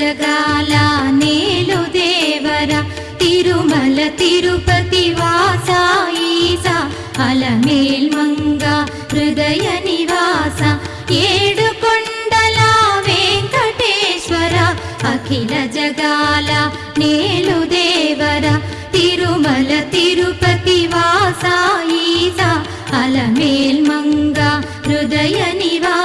జగాల నేలు దేవర తిరుమల తిరుపతి వాస ఈసా అలమేల్ మంగ హృదయ నివాస ఏడు కొండల వెంకటేశ్వర అఖిల జగాల నేలు దేవర తిరుమల తిరుపతి వాస ఈసా అలమేల్ మంగ హృదయ నివాస